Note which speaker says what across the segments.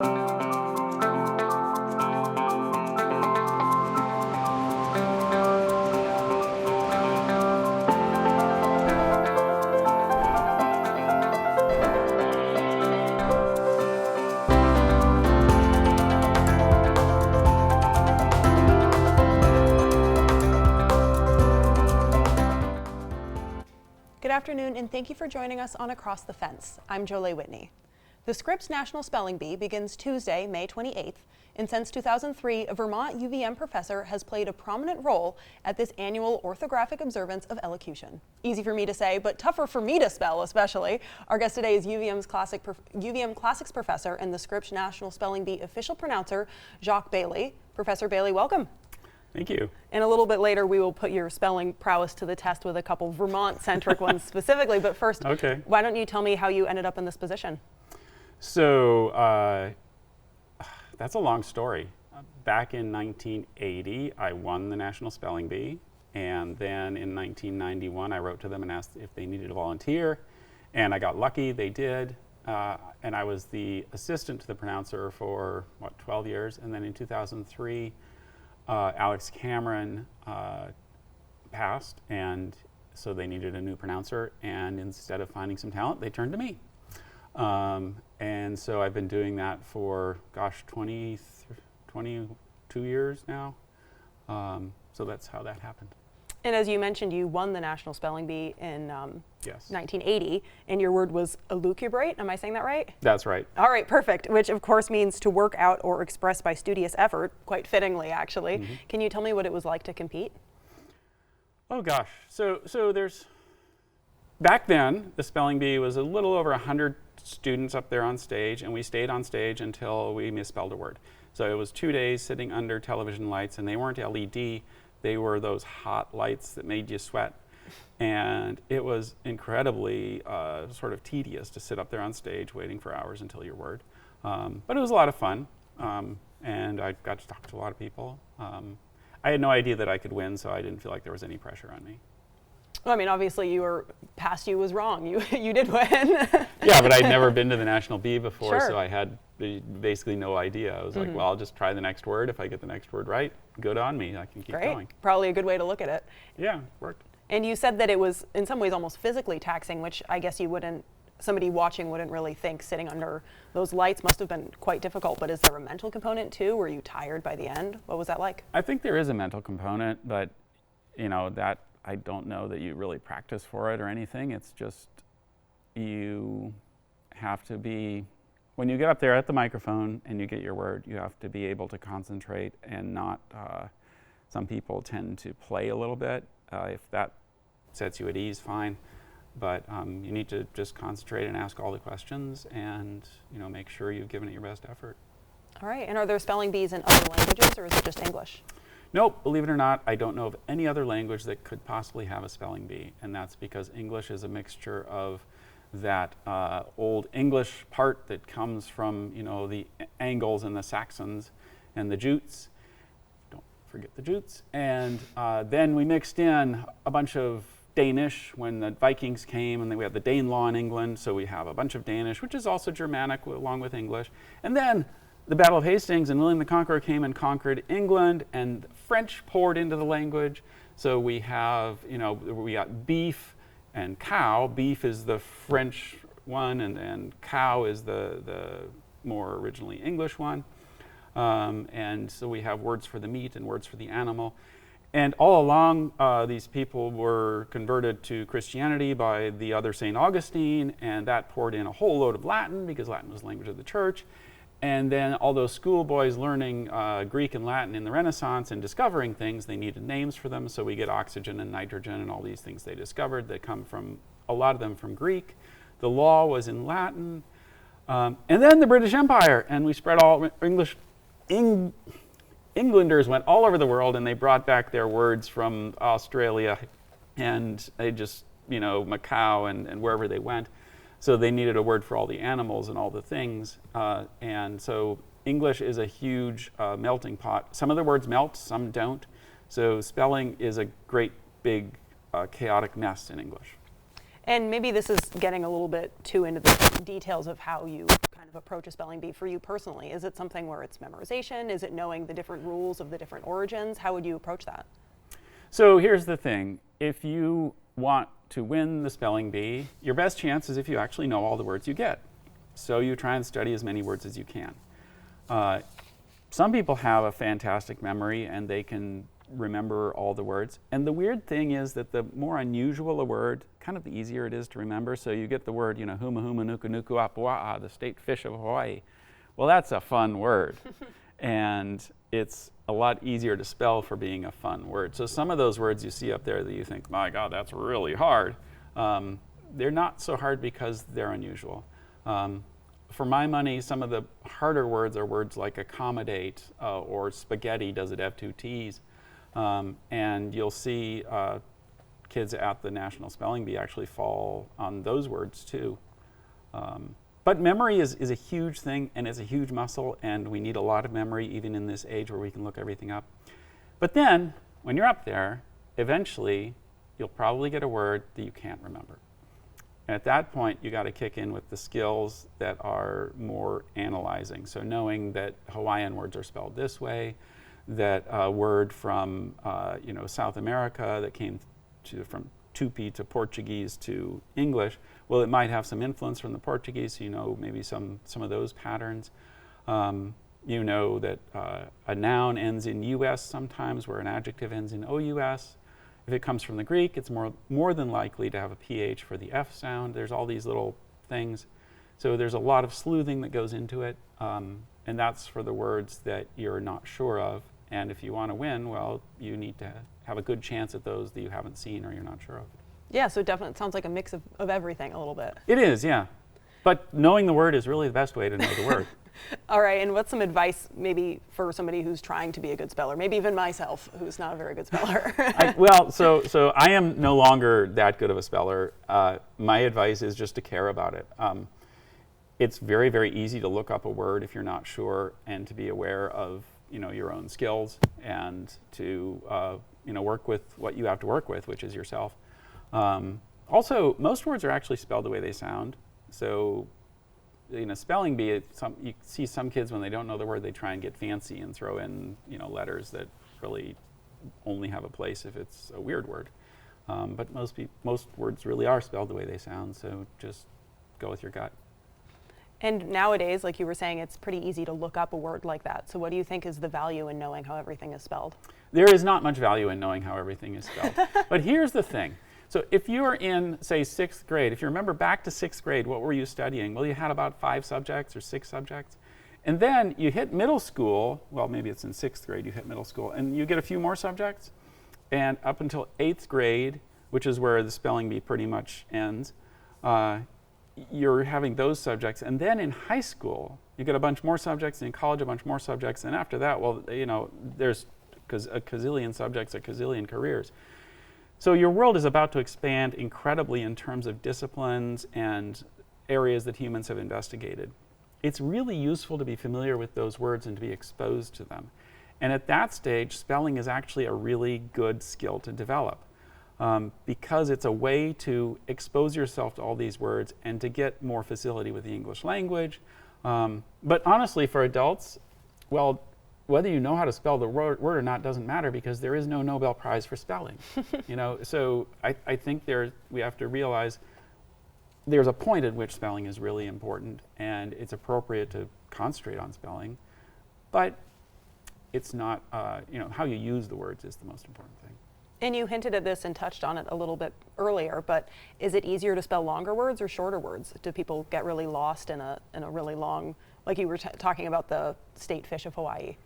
Speaker 1: Good afternoon, and thank you for joining us on Across the Fence. I'm Joleil Whitney. The Scripps National Spelling Bee begins Tuesday, May 28th, and since 2003, a Vermont UVM professor has played a prominent role at this annual orthographic observance of elocution. Easy for me to say, but tougher for me to spell, especially. Our guest today is UVM Classics professor and the Scripps National Spelling Bee official pronouncer, Jacques Bailey. Professor Bailey, welcome.
Speaker 2: Thank you.
Speaker 1: And a little bit later, we will put your spelling prowess to the test with a couple Vermont-centric ones specifically. But first, Why don't you tell me how you ended up in this position?
Speaker 2: So that's a long story. Back in 1980, I won the National Spelling Bee. And then in 1991, I wrote to them and asked if they needed a volunteer. And I got lucky, they did. And I was the assistant to the pronouncer for, 12 years. And then in 2003, Alex Cameron passed, and so they needed a new pronouncer, and instead of finding some talent, they turned to me. And so I've been doing that for, 22 years now. So that's how that happened.
Speaker 1: And as you mentioned, you won the National Spelling Bee in
Speaker 2: Yes.
Speaker 1: 1980, and your word was elucubrate. Am I saying that right?
Speaker 2: That's right.
Speaker 1: All right, perfect, which of course means to work out or express by studious effort, quite fittingly, actually. Mm-hmm. Can you tell me what it was like to compete?
Speaker 2: Oh gosh, so there's, back then, the Spelling Bee was a little over 100 students up there on stage, and we stayed on stage until we misspelled a word. So it was 2 days sitting under television lights, and they weren't LED. They were those hot lights that made you sweat. And it was incredibly sort of tedious to sit up there on stage waiting for hours until your word. But it was a lot of fun. And I got to talk to a lot of people. I had no idea that I could win, so I didn't feel like there was any pressure on me.
Speaker 1: Well, I mean, obviously past you was wrong. You did win.
Speaker 2: Yeah, but I'd never been to the National Bee before,
Speaker 1: Sure.
Speaker 2: So I had basically no idea. I was like, well, I'll just try the next word. If I get the next word right, good on me. I can keep
Speaker 1: Great.
Speaker 2: going.
Speaker 1: Probably a good way to look at it.
Speaker 2: Yeah, it worked.
Speaker 1: And you said that it was in some ways almost physically taxing, which I guess somebody watching wouldn't really think. Sitting under those lights must have been quite difficult, but is there a mental component too? Were you tired by the end? What was that like?
Speaker 2: I think there is a mental component, but that I don't know that you really practice for it or anything. It's just you have to be, when you get up there at the microphone and you get your word, you have to be able to concentrate and not, some people tend to play a little bit. If that sets you at ease, fine. But you need to just concentrate and ask all the questions and make sure you've given it your best effort.
Speaker 1: All right, and are there spelling bees in other languages or is it just English?
Speaker 2: Nope, believe it or not, I don't know of any other language that could possibly have a spelling bee, and that's because English is a mixture of that Old English part that comes from the Angles and the Saxons and the Jutes. Don't forget the Jutes. And then we mixed in a bunch of Danish when the Vikings came, and then we had the Danelaw in England, so we have a bunch of Danish, which is also Germanic along with English. And then the Battle of Hastings and William the Conqueror came and conquered England, and French poured into the language. So we have, we got beef and cow. Beef is the French one, and cow is the more originally English one. And so we have words for the meat and words for the animal. And all along, these people were converted to Christianity by the other St. Augustine, and that poured in a whole load of Latin, because Latin was the language of the church. And then all those schoolboys learning Greek and Latin in the Renaissance and discovering things, they needed names for them, so we get oxygen and nitrogen and all these things they discovered that come from, a lot of them from Greek. The law was in Latin. And then the British Empire, and we spread all Englanders went all over the world, and they brought back their words from Australia, and they just, Macau and wherever they went. So they needed a word for all the animals and all the things. And so English is a huge melting pot. Some of the words melt, some don't. So spelling is a great, big, chaotic mess in English.
Speaker 1: And maybe this is getting a little bit too into the details of how you kind of approach a spelling bee for you personally. Is it something where it's memorization? Is it knowing the different rules of the different origins? How would you approach that?
Speaker 2: So here's the thing. If you want to win the spelling bee, your best chance is if you actually know all the words you get. So you try and study as many words as you can. Some people have a fantastic memory and they can remember all the words. And the weird thing is that the more unusual a word, kind of the easier it is to remember. So you get the word, huma huma nuku nuku apua'a, the state fish of Hawaii. Well, that's a fun word. And it's a lot easier to spell for being a fun word. So some of those words you see up there that you think, my God, that's really hard. They're not so hard because they're unusual. For my money, some of the harder words are words like accommodate or spaghetti, does it have two T's? And you'll see kids at the National Spelling Bee actually fall on those words too. But memory is a huge thing, and it's a huge muscle, and we need a lot of memory even in this age where we can look everything up. But then, when you're up there, eventually you'll probably get a word that you can't remember. And at that point, you got to kick in with the skills that are more analyzing. So knowing that Hawaiian words are spelled this way, that a word from South America that came from Tupi to Portuguese to English, well, it might have some influence from the Portuguese, so you know maybe some of those patterns. You know that a noun ends in US sometimes, where an adjective ends in OUS. If it comes from the Greek, it's more than likely to have a PH for the F sound. There's all these little things. So there's a lot of sleuthing that goes into it, and that's for the words that you're not sure of. And if you want to win, well, you need to have a good chance at those that you haven't seen or you're not sure of.
Speaker 1: Yeah, so definitely it sounds like a mix of everything a little bit.
Speaker 2: It is, yeah. But knowing the word is really the best way to know the word.
Speaker 1: All right, and what's some advice maybe for somebody who's trying to be a good speller, maybe even myself, who's not a very good speller?
Speaker 2: So I am no longer that good of a speller. My advice is just to care about it. It's very, very easy to look up a word if you're not sure, and to be aware of your own skills, and to work with what you have to work with, which is yourself. Also, most words are actually spelled the way they sound. So in a spelling bee, you see some kids when they don't know the word, they try and get fancy and throw in letters that really only have a place if it's a weird word. But most words really are spelled the way they sound. So just go with your gut.
Speaker 1: And nowadays, like you were saying, it's pretty easy to look up a word like that. So what do you think is the value in knowing how everything is spelled?
Speaker 2: There is not much value in knowing how everything is spelled. But here's the thing. So if you are in, say, 6th grade, if you remember back to 6th grade, what were you studying? Well, you had about 5 subjects or 6 subjects. And then you hit middle school, well, maybe it's in 6th grade you hit middle school, and you get a few more subjects. And up until 8th grade, which is where the spelling bee pretty much ends, you're having those subjects. And then in high school, you get a bunch more subjects, and in college a bunch more subjects. And after that, well, there's a gazillion subjects, a gazillion careers. So your world is about to expand incredibly in terms of disciplines and areas that humans have investigated. It's really useful to be familiar with those words and to be exposed to them. And at that stage, spelling is actually a really good skill to develop, because it's a way to expose yourself to all these words and to get more facility with the English language. But honestly, for adults, well, whether you know how to spell the word or not doesn't matter, because there is no Nobel Prize for spelling. So I think we have to realize there's a point at which spelling is really important, and it's appropriate to concentrate on spelling, but it's not, how you use the words is the most important thing.
Speaker 1: And you hinted at this and touched on it a little bit earlier, but is it easier to spell longer words or shorter words? Do people get really lost in a really long, like you were talking about the state fish of Hawaii?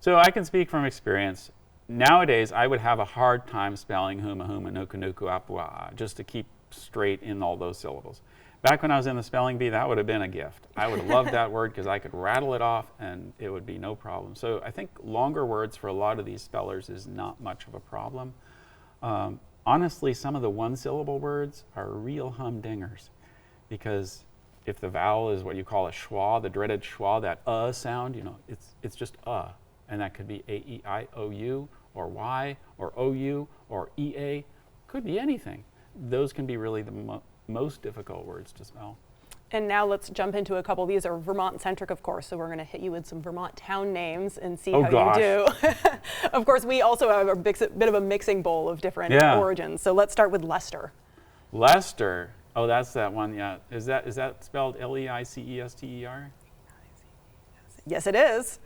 Speaker 2: So I can speak from experience. Nowadays, I would have a hard time spelling huma huma nuku nuku apua'a, just to keep straight in all those syllables. Back when I was in the spelling bee, that would have been a gift. I would have loved that word because I could rattle it off and it would be no problem. So I think longer words for a lot of these spellers is not much of a problem. Honestly, some of the one-syllable words are real humdingers, because if the vowel is what you call a schwa, the dreaded schwa, that sound, it's just and that could be A-E-I-O-U, or Y, or O-U, or E-A, could be anything. Those can be really most difficult words to spell.
Speaker 1: And now let's jump into a couple. These are Vermont-centric, of course, so we're going to hit you with some Vermont town names and see how you do. Of course, we also have a bit of a mixing bowl of different origins. So let's start with Leicester.
Speaker 2: Leicester. Oh, that's that one. Yeah. Is that spelled Leicester?
Speaker 1: Yes, it is.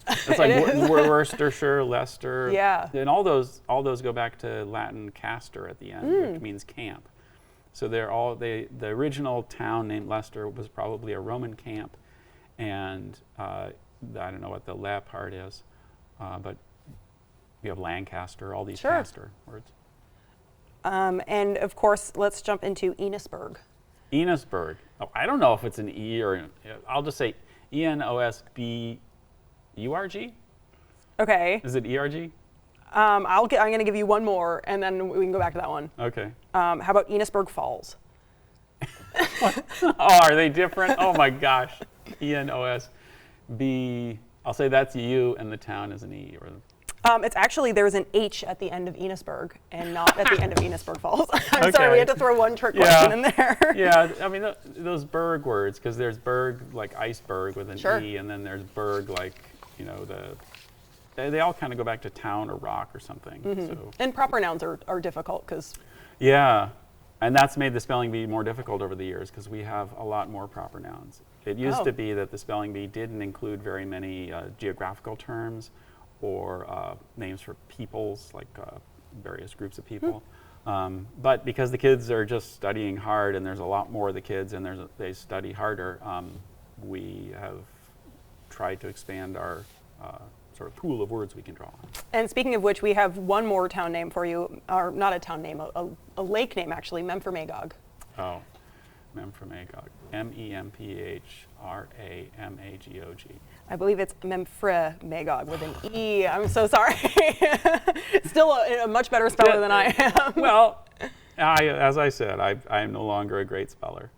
Speaker 2: It's like Worcestershire, Leicester.
Speaker 1: Yeah.
Speaker 2: And all those go back to Latin castor at the end, which means camp. So they're all the original town named Leicester was probably a Roman camp, and I don't know what the la part is, but we have Lancaster, all these castor words.
Speaker 1: And of course, let's jump into Enosburg.
Speaker 2: Enosburg. Oh, I don't know if it's an E or I'll just say Enosburg.
Speaker 1: Okay.
Speaker 2: Is it ERG?
Speaker 1: I'm going to give you one more, and then we can go back to that one.
Speaker 2: Okay.
Speaker 1: How about Enosburg Falls?
Speaker 2: Oh, are they different? Oh my gosh. ENOSB. I'll say that's U, and the town is an E.
Speaker 1: It's actually, there's an H at the end of Enosburg and not at the end of Enosburg Falls. I'm sorry, we had to throw one trick question in there.
Speaker 2: Yeah, I mean, those berg words, because there's berg like iceberg with an E, and then there's berg like, you know, they all kind of go back to town or rock or something. So.
Speaker 1: And proper nouns are difficult because...
Speaker 2: Yeah, and that's made the spelling bee more difficult over the years because we have a lot more proper nouns. It used to be that the spelling bee didn't include very many geographical terms or names for peoples, like various groups of people. But because the kids are just studying hard and there's a lot more of the kids and they study harder, we have tried to expand our sort of pool of words we can draw on.
Speaker 1: And speaking of which, we have one more town name for you, or not a town name, a lake name actually, Memphremagog.
Speaker 2: Oh, Memphremagog. Memphremagog.
Speaker 1: I believe it's Memphremagog with an E. I'm so sorry. Still a much better speller than I am.
Speaker 2: Well, as I said, I am no longer a great speller.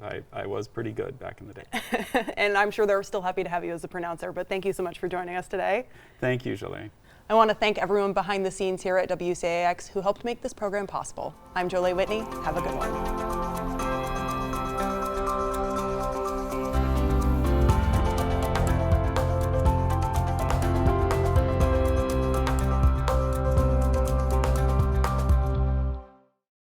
Speaker 2: I was pretty good back in the day.
Speaker 1: And I'm sure they're still happy to have you as a pronouncer, but thank you so much for joining us today.
Speaker 2: Thank you, Joleil.
Speaker 1: I want to thank everyone behind the scenes here at WCAX who helped make this program possible. I'm Joleil Whitney. Have a good one.